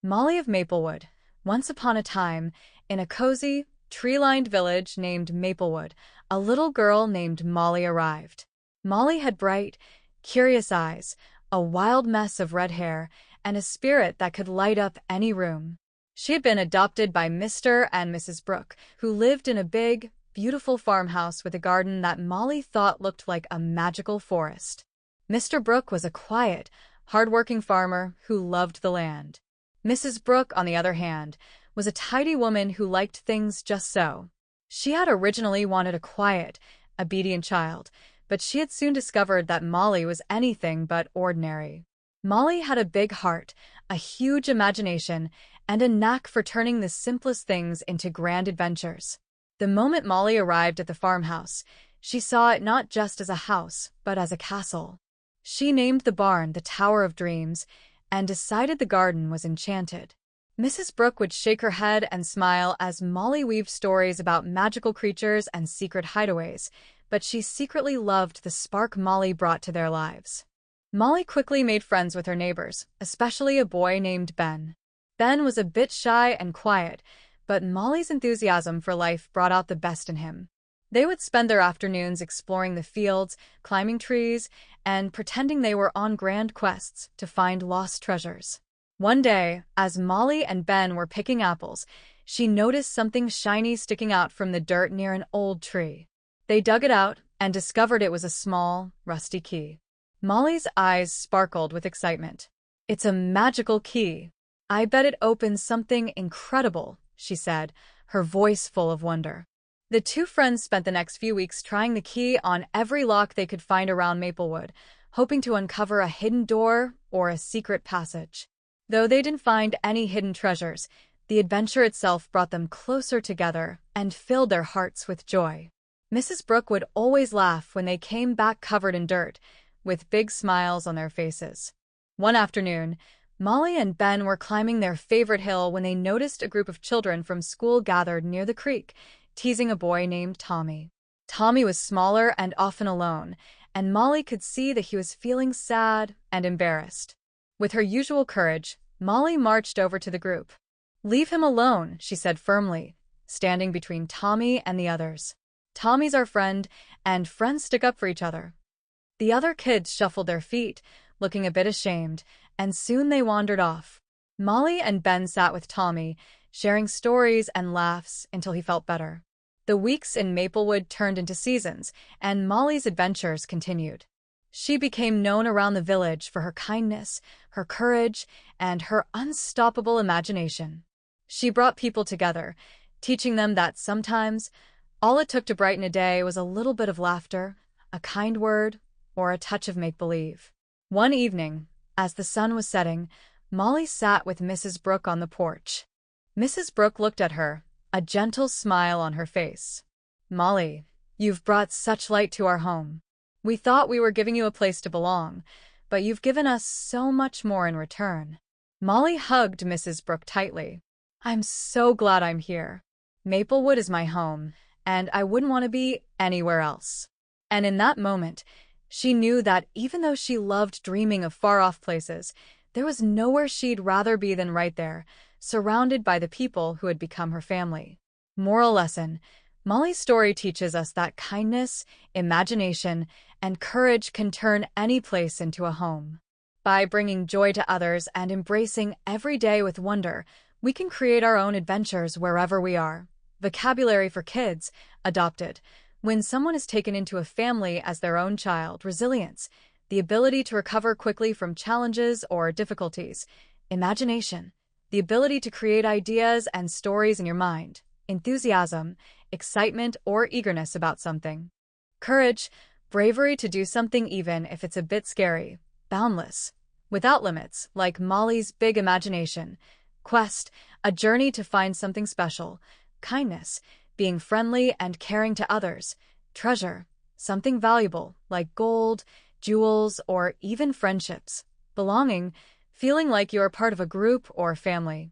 Molly of Maplewood. Once upon a time, in a cozy, tree-lined village named Maplewood, a little girl named Molly arrived. Molly had bright, curious eyes, a wild mess of red hair, and a spirit that could light up any room. She had been adopted by Mr. and Mrs. Brooke, who lived in a big, beautiful farmhouse with a garden that Molly thought looked like a magical forest. Mr. Brooke was a quiet, hard-working farmer who loved the land. Mrs. Brooke, on the other hand, was a tidy woman who liked things just so. She had originally wanted a quiet, obedient child, but she had soon discovered that Molly was anything but ordinary. Molly had a big heart, a huge imagination, and a knack for turning the simplest things into grand adventures. The moment Molly arrived at the farmhouse, she saw it not just as a house, but as a castle. She named the barn the Tower of Dreams, and decided the garden was enchanted. Mrs. Brooke would shake her head and smile as Molly weaved stories about magical creatures and secret hideaways, but she secretly loved the spark Molly brought to their lives. Molly quickly made friends with her neighbors, especially a boy named Ben. Ben was a bit shy and quiet, but Molly's enthusiasm for life brought out the best in him. They would spend their afternoons exploring the fields, climbing trees, and pretending they were on grand quests to find lost treasures. One day, as Molly and Ben were picking apples, she noticed something shiny sticking out from the dirt near an old tree. They dug it out and discovered it was a small, rusty key. Molly's eyes sparkled with excitement. "It's a magical key. I bet it opens something incredible," she said, her voice full of wonder. The two friends spent the next few weeks trying the key on every lock they could find around Maplewood, hoping to uncover a hidden door or a secret passage. Though they didn't find any hidden treasures, the adventure itself brought them closer together and filled their hearts with joy. Mrs. Brooke would always laugh when they came back covered in dirt, with big smiles on their faces. One afternoon, Molly and Ben were climbing their favorite hill when they noticed a group of children from school gathered near the creek, teasing a boy named Tommy. Tommy was smaller and often alone, and Molly could see that he was feeling sad and embarrassed. With her usual courage, Molly marched over to the group. "Leave him alone," she said firmly, standing between Tommy and the others. "Tommy's our friend, and friends stick up for each other." The other kids shuffled their feet, looking a bit ashamed, and soon they wandered off. Molly and Ben sat with Tommy, sharing stories and laughs until he felt better. The weeks in Maplewood turned into seasons, and Molly's adventures continued. She became known around the village for her kindness, her courage, and her unstoppable imagination. She brought people together, teaching them that sometimes all it took to brighten a day was a little bit of laughter, a kind word, or a touch of make-believe. One evening, as the sun was setting, Molly sat with Mrs. Brooke on the porch. Mrs. Brooke looked at her, a gentle smile on her face. "Molly, you've brought such light to our home. We thought we were giving you a place to belong, but you've given us so much more in return." Molly hugged Mrs. Brooke tightly. "I'm so glad I'm here. Maplewood is my home, and I wouldn't want to be anywhere else." And in that moment, she knew that even though she loved dreaming of far-off places, there was nowhere she'd rather be than right there, surrounded by the people who had become her family. Moral lesson: Molly's story teaches us that kindness, imagination, and courage can turn any place into a home. By bringing joy to others and embracing every day with wonder, we can create our own adventures wherever we are. Vocabulary for kids: adopted. When someone is taken into a family as their own child. Resilience: the ability to recover quickly from challenges or difficulties. Imagination: the ability to create ideas and stories in your mind. Enthusiasm: excitement or eagerness about something. Courage: bravery to do something even if it's a bit scary. Boundless: without limits, like Molly's big imagination. Quest: a journey to find something special. Kindness: being friendly and caring to others. Treasure: something valuable, like gold, jewels, or even friendships. Belonging: feeling like you are part of a group or family.